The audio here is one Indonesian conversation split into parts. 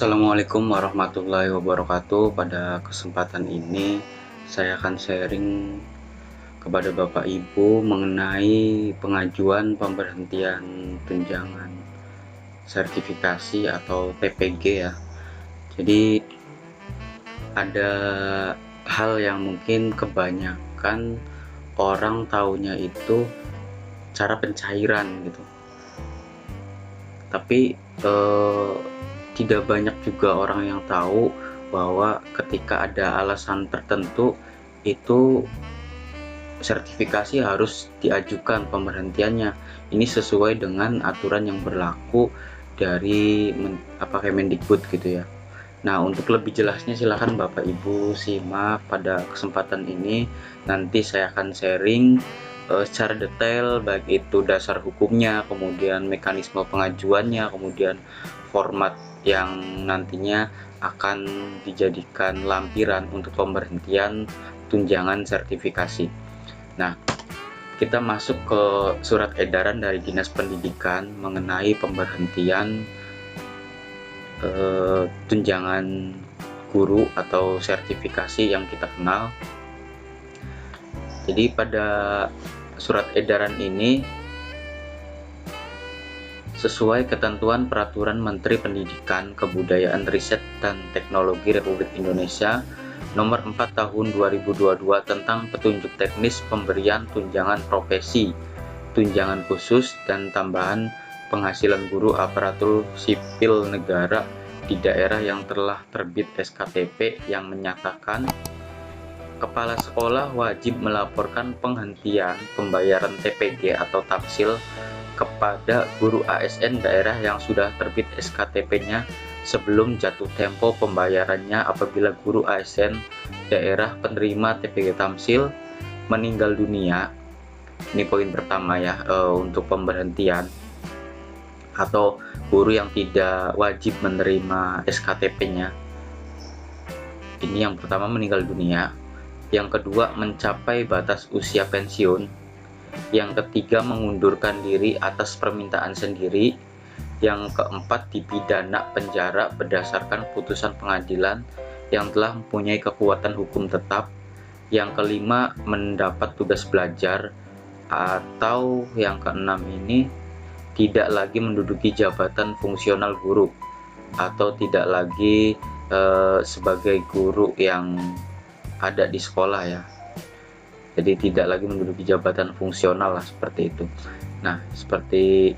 Assalamualaikum warahmatullahi wabarakatuh. Pada kesempatan ini saya akan sharing kepada Bapak Ibu mengenai pengajuan pemberhentian tunjangan sertifikasi atau TPG ya. Jadi ada hal yang mungkin kebanyakan orang taunya itu cara pencairan gitu. Tapi tidak banyak juga orang yang tahu bahwa ketika ada alasan tertentu itu sertifikasi harus diajukan pemberhentiannya. Ini sesuai dengan aturan yang berlaku dari Kemendikbud gitu ya. Nah, untuk lebih jelasnya silahkan Bapak Ibu simak pada kesempatan ini. Nanti saya akan sharing secara detail, baik itu dasar hukumnya, kemudian mekanisme pengajuannya, kemudian format yang nantinya akan dijadikan lampiran untuk pemberhentian tunjangan sertifikasi. Nah, kita masuk ke surat edaran dari Dinas Pendidikan mengenai pemberhentian tunjangan guru atau sertifikasi yang kita kenal. Jadi pada surat edaran ini sesuai ketentuan Peraturan Menteri Pendidikan, Kebudayaan, Riset, dan Teknologi Republik Indonesia Nomor 4 Tahun 2022 tentang petunjuk teknis pemberian tunjangan profesi, tunjangan khusus, dan tambahan penghasilan guru aparatur sipil negara di daerah yang telah terbit SKTP yang menyatakan kepala sekolah wajib melaporkan penghentian pembayaran TPG atau tamsil kepada guru ASN daerah yang sudah terbit SKTP-nya sebelum jatuh tempo pembayarannya apabila guru ASN daerah penerima TPG tamsil meninggal dunia. Ini poin pertama ya, untuk pemberhentian atau guru yang tidak wajib menerima SKTP-nya. Ini yang pertama, meninggal dunia. Yang kedua, mencapai batas usia pensiun. Yang ketiga, mengundurkan diri atas permintaan sendiri. Yang keempat, dipidana penjara berdasarkan putusan pengadilan yang telah mempunyai kekuatan hukum tetap. Yang kelima, mendapat tugas belajar. Atau yang keenam ini, tidak lagi menduduki jabatan fungsional guru atau tidak lagi sebagai guru yang ada di sekolah ya. Jadi tidak lagi menduduki jabatan fungsional lah, seperti itu. Nah, seperti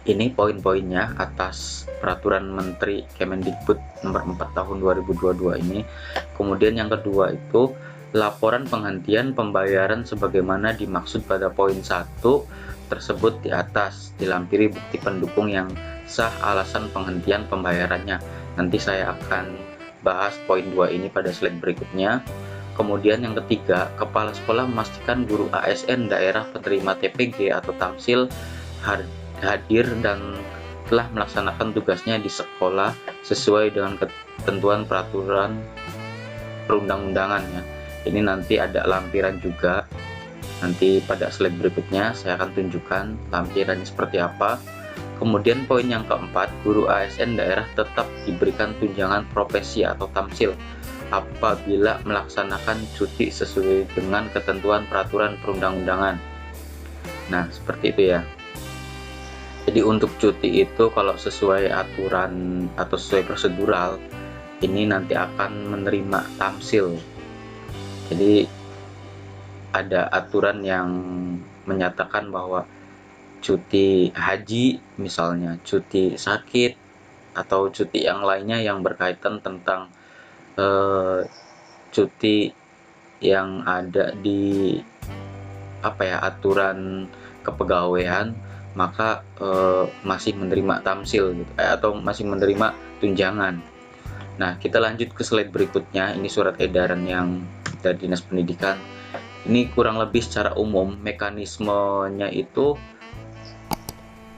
ini poin-poinnya atas Peraturan Menteri Kemendikbud Nomor 4 Tahun 2022 ini. Kemudian yang kedua itu laporan penghentian pembayaran sebagaimana dimaksud pada poin 1 tersebut di atas, dilampiri bukti pendukung yang sah alasan penghentian pembayarannya. Nanti saya akan bahas poin 2 ini pada slide berikutnya. Kemudian yang ketiga, kepala sekolah memastikan guru ASN daerah penerima TPG atau tamsil hadir dan telah melaksanakan tugasnya di sekolah sesuai dengan ketentuan peraturan perundang-undangan ya. Ini nanti ada lampiran juga. Nanti pada slide berikutnya saya akan tunjukkan lampirannya seperti apa. Kemudian poin yang keempat, guru ASN daerah tetap diberikan tunjangan profesi atau tamsil apabila melaksanakan cuti sesuai dengan ketentuan peraturan perundang-undangan. Nah, seperti itu ya. Jadi untuk cuti itu kalau sesuai aturan atau sesuai prosedural, ini nanti akan menerima tamsil. Jadi ada aturan yang menyatakan bahwa cuti haji misalnya, cuti sakit, atau cuti yang lainnya yang berkaitan tentang cuti yang ada di aturan kepegawaian, maka masih menerima tamsil gitu, atau masih menerima tunjangan. Nah, kita lanjut ke slide berikutnya. Ini surat edaran yang dari Dinas Pendidikan. Ini kurang lebih secara umum mekanismenya itu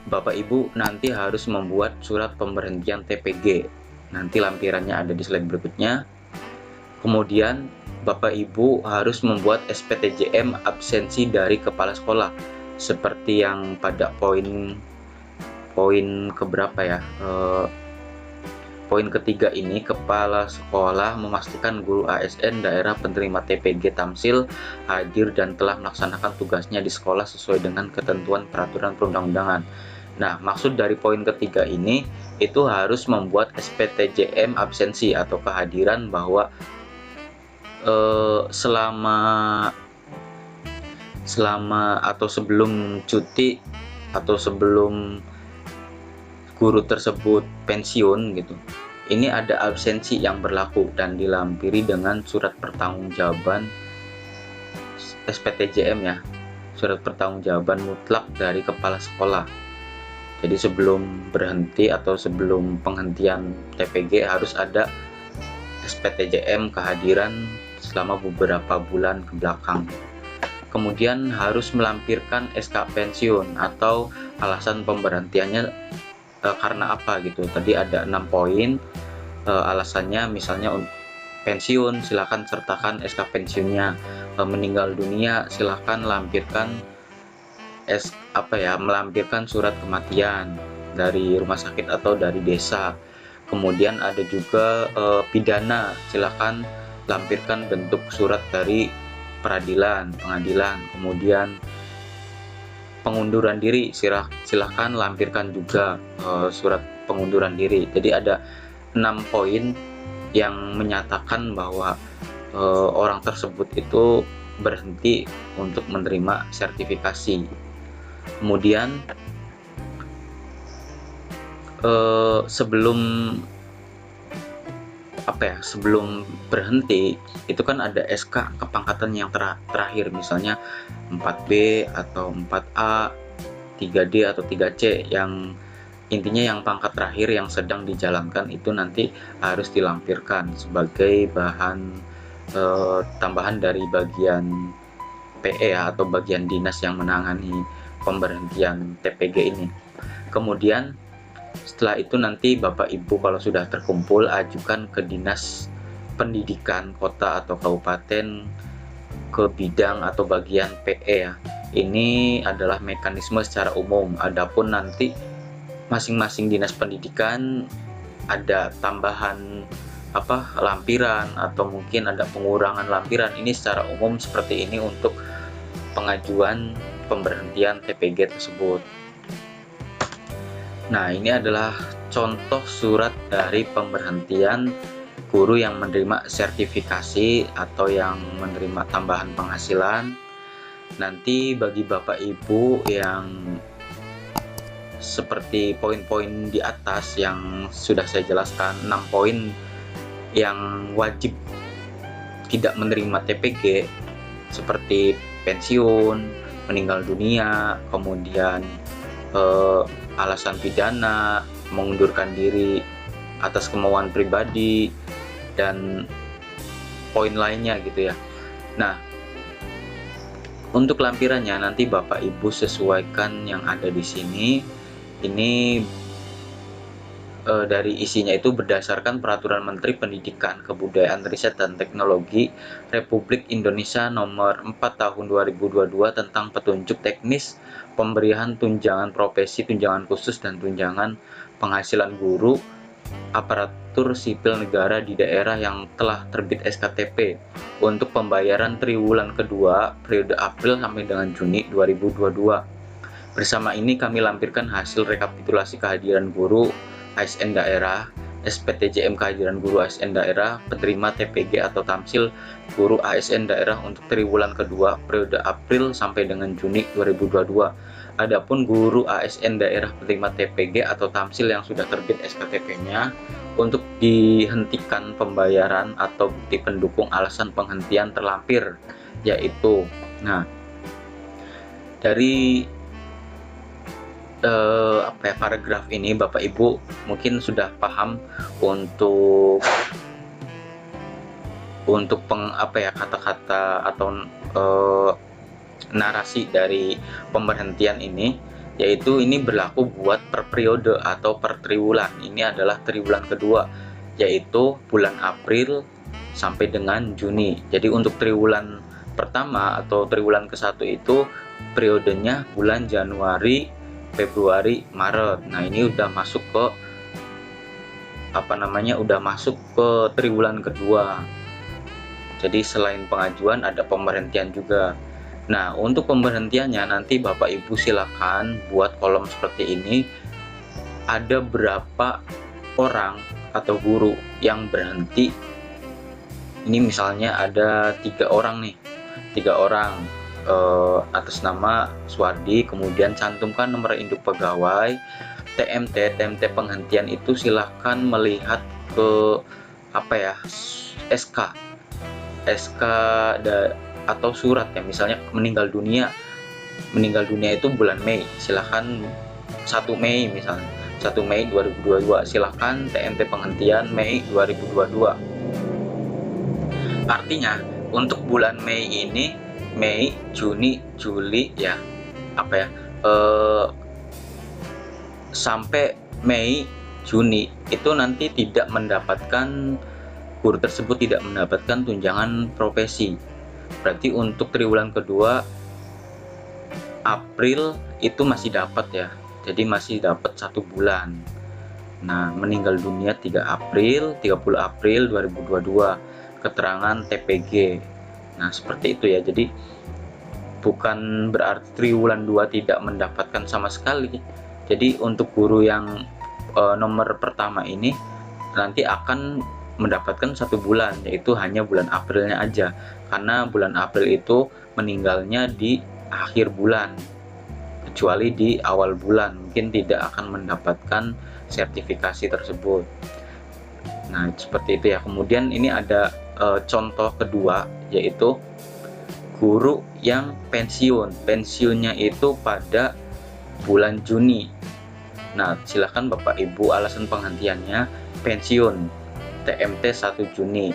Bapak Ibu nanti harus membuat surat pemberhentian TPG. Nanti lampirannya ada di slide berikutnya. Kemudian Bapak Ibu harus membuat SPTJM absensi dari kepala sekolah seperti yang pada poin keberapa ya, poin ketiga ini, kepala sekolah memastikan guru ASN daerah penerima TPG Tamsil hadir dan telah melaksanakan tugasnya di sekolah sesuai dengan ketentuan peraturan perundang-undangan. Nah, maksud dari poin ketiga ini itu harus membuat SPTJM absensi atau kehadiran bahwa selama atau sebelum cuti atau sebelum guru tersebut pensiun gitu, ini ada absensi yang berlaku dan dilampiri dengan surat pertanggungjawaban SPTJM ya, surat pertanggungjawaban mutlak dari kepala sekolah. Jadi sebelum berhenti atau sebelum penghentian TPG harus ada SPTJM kehadiran selama beberapa bulan ke belakang. Kemudian harus melampirkan SK pensiun atau alasan pemberhentiannya karena apa gitu. Tadi ada 6 poin alasannya, misalnya pensiun silakan sertakan SK pensiunnya, meninggal dunia silakan lampirkan melampirkan surat kematian dari rumah sakit atau dari desa. Kemudian ada juga pidana, silakan lampirkan bentuk surat dari pengadilan. Kemudian pengunduran diri, silahkan lampirkan juga surat pengunduran diri. Jadi ada 6 poin yang menyatakan bahwa orang tersebut itu berhenti untuk menerima sertifikasi. Kemudian sebelum berhenti itu kan ada SK kepangkatan yang terakhir, misalnya 4B atau 4A, 3D atau 3C, yang intinya yang pangkat terakhir yang sedang dijalankan itu nanti harus dilampirkan sebagai bahan tambahan dari bagian PE atau bagian dinas yang menangani pemberhentian TPG ini. Kemudian setelah itu nanti Bapak Ibu kalau sudah terkumpul ajukan ke Dinas Pendidikan Kota atau Kabupaten ke bidang atau bagian PE ya. Ini adalah mekanisme secara umum. Adapun nanti masing-masing dinas pendidikan ada tambahan lampiran atau mungkin ada pengurangan lampiran. Ini secara umum seperti ini untuk pengajuan pemberhentian TPG tersebut. Nah, ini adalah contoh surat dari pemberhentian guru yang menerima sertifikasi atau yang menerima tambahan penghasilan. Nanti bagi Bapak Ibu yang seperti poin-poin di atas yang sudah saya jelaskan, 6 poin yang wajib tidak menerima TPG seperti pensiun, meninggal dunia, kemudian alasan pidana, mengundurkan diri atas kemauan pribadi, dan poin lainnya gitu ya. Nah, untuk lampirannya nanti Bapak Ibu sesuaikan yang ada di sini. Ini dari isinya itu berdasarkan Peraturan Menteri Pendidikan, Kebudayaan, Riset dan Teknologi Republik Indonesia Nomor 4 Tahun 2022 tentang petunjuk teknis pemberian tunjangan profesi, tunjangan khusus dan tunjangan penghasilan guru aparatur sipil negara di daerah yang telah terbit SKTP untuk pembayaran triwulan kedua periode April sampai dengan Juni 2022. Bersama ini kami lampirkan hasil rekapitulasi kehadiran guru ASN daerah, SPTJM kehadiran guru ASN daerah, penerima TPG atau Tamsil guru ASN daerah untuk triwulan kedua periode April sampai dengan Juni 2022. Adapun guru ASN daerah penerima TPG atau Tamsil yang sudah terbit SKTP-nya untuk dihentikan pembayaran atau bukti pendukung alasan penghentian terlampir, yaitu dari paragraf ini Bapak Ibu mungkin sudah paham untuk kata-kata atau narasi dari pemberhentian ini, yaitu ini berlaku buat per periode atau per triwulan. Ini adalah triwulan kedua, yaitu bulan April sampai dengan Juni. Jadi untuk triwulan pertama atau triwulan ke-1 itu periodenya bulan Januari, Februari, Maret. Nah, ini udah masuk ke udah masuk ke triwulan kedua. Jadi selain pengajuan ada pemberhentian juga. Nah, untuk pemberhentiannya nanti Bapak Ibu silakan buat kolom seperti ini. Ada berapa orang atau guru yang berhenti. Ini misalnya ada 3 orang nih, 3 orang atas nama Suwardi, kemudian cantumkan nomor induk pegawai, TMT penghentian itu silahkan melihat ke SK atau surat ya, misalnya meninggal dunia itu bulan Mei, silahkan 1 Mei misalnya 1 Mei 2022, silahkan TMT penghentian Mei 2022. Artinya untuk bulan Mei ini, Mei, Juni, Juli ya, sampai Mei, Juni itu nanti tidak mendapatkan, guru tersebut tidak mendapatkan tunjangan profesi. Berarti untuk triwulan kedua April itu masih dapat ya, jadi masih dapat 1 bulan. Nah, meninggal dunia 30 April 2022, keterangan TPG. Nah, seperti itu ya. Jadi bukan berarti triwulan 2 tidak mendapatkan sama sekali. Jadi untuk guru yang nomor pertama ini nanti akan mendapatkan 1 bulan, yaitu hanya bulan Aprilnya aja, karena bulan April itu meninggalnya di akhir bulan, kecuali di awal bulan mungkin tidak akan mendapatkan sertifikasi tersebut. Nah, seperti itu ya. Kemudian ini ada contoh kedua, yaitu guru yang pensiunnya itu pada bulan Juni. Nah, silakan Bapak Ibu alasan penghentiannya pensiun TMT 1 Juni.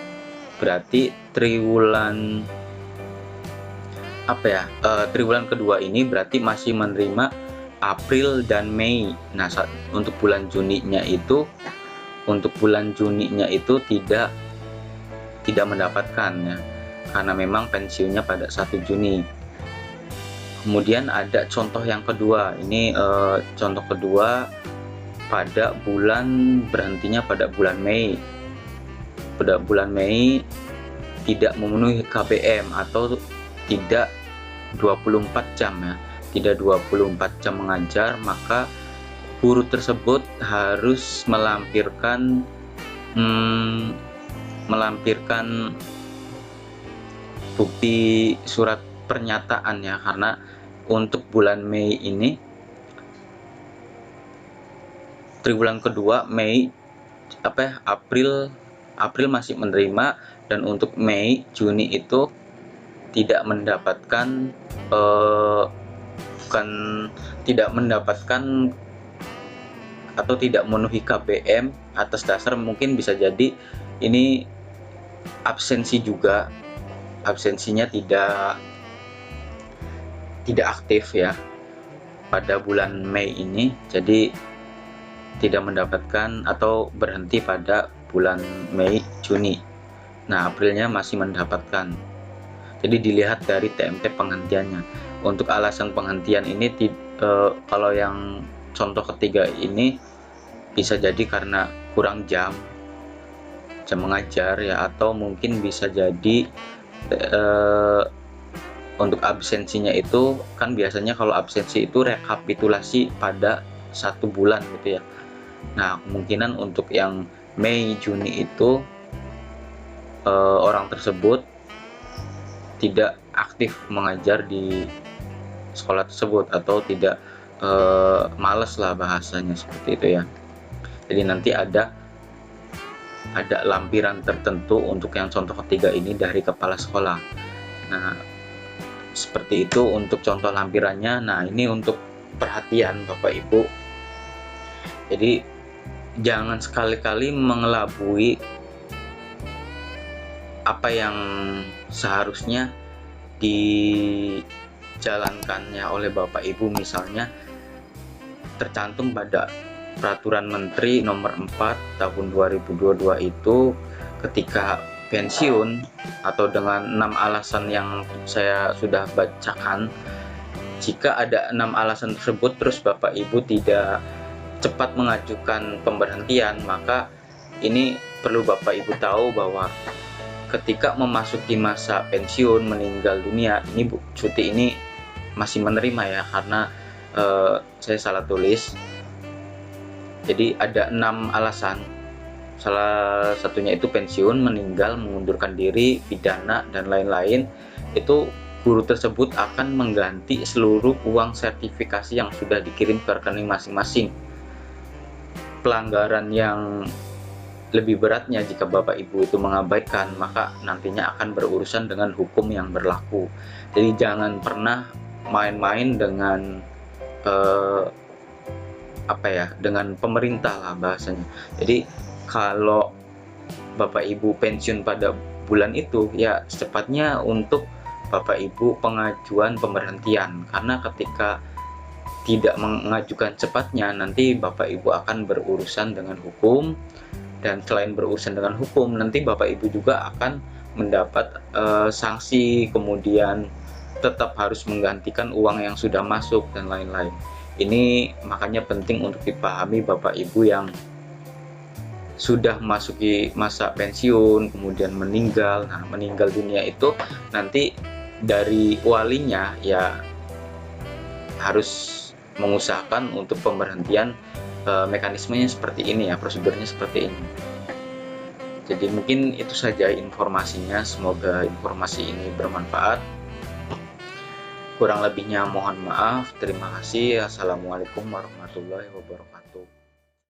Berarti triwulan triwulan kedua ini berarti masih menerima April dan Mei. Nah, untuk bulan Juninya itu tidak mendapatkan ya, karena memang pensiunnya pada 1 Juni. Kemudian ada contoh yang kedua. Ini contoh kedua pada berhentinya pada bulan Mei. Pada bulan Mei tidak memenuhi KBM atau tidak 24 jam ya, tidak 24 jam mengajar, maka guru tersebut harus melampirkan bukti surat pernyataan ya, karena untuk bulan Mei ini triwulan kedua Mei April masih menerima, dan untuk Mei Juni itu tidak mendapatkan atau tidak memenuhi KBM atas dasar mungkin bisa jadi ini absensi juga, absensinya tidak aktif ya pada bulan Mei ini, jadi tidak mendapatkan atau berhenti pada bulan Mei Juni. Nah, Aprilnya masih mendapatkan. Jadi dilihat dari TMT penghentiannya. Untuk alasan penghentian ini kalau yang contoh ketiga ini bisa jadi karena kurang jam mengajar ya, atau mungkin bisa jadi untuk absensinya itu kan biasanya kalau absensi itu rekapitulasi pada 1 bulan gitu ya. Nah, kemungkinan untuk yang Mei Juni itu orang tersebut tidak aktif mengajar di sekolah tersebut, atau tidak males lah bahasanya, seperti itu ya. Jadi nanti ada lampiran tertentu untuk yang contoh ketiga ini dari kepala sekolah. Nah, seperti itu untuk contoh lampirannya. Nah, ini untuk perhatian Bapak Ibu. Jadi jangan sekali-kali mengelabui apa yang seharusnya dijalankannya oleh Bapak Ibu. Misalnya tercantum pada Peraturan Menteri Nomor 4 Tahun 2022 itu, ketika pensiun atau dengan 6 alasan yang saya sudah bacakan, jika ada 6 alasan tersebut terus Bapak Ibu tidak cepat mengajukan pemberhentian, maka ini perlu Bapak Ibu tahu bahwa ketika memasuki masa pensiun, meninggal dunia, ini cuti ini masih menerima ya, karena saya salah tulis. Jadi ada 6 alasan. Salah satunya itu pensiun, meninggal, mengundurkan diri, pidana, dan lain-lain. Itu guru tersebut akan mengganti seluruh uang sertifikasi yang sudah dikirim ke rekening masing-masing. Pelanggaran yang lebih beratnya jika Bapak Ibu itu mengabaikan, maka nantinya akan berurusan dengan hukum yang berlaku. Jadi jangan pernah main-main dengan dengan pemerintah lah bahasanya. Jadi kalau Bapak Ibu pensiun pada bulan itu, ya secepatnya untuk Bapak Ibu pengajuan pemberhentian, karena ketika tidak mengajukan cepatnya, nanti Bapak Ibu akan berurusan dengan hukum, dan selain berurusan dengan hukum, nanti Bapak Ibu juga akan mendapat sanksi, kemudian tetap harus menggantikan uang yang sudah masuk dan lain-lain. Ini makanya penting untuk dipahami Bapak Ibu yang sudah masuki masa pensiun, kemudian meninggal. Nah, meninggal dunia itu nanti dari walinya ya harus mengusahakan untuk pemberhentian, mekanismenya seperti ini ya, prosedurnya seperti ini. Jadi mungkin itu saja informasinya, semoga informasi ini bermanfaat. Kurang lebihnya mohon maaf. Terima kasih. Assalamualaikum warahmatullahi wabarakatuh.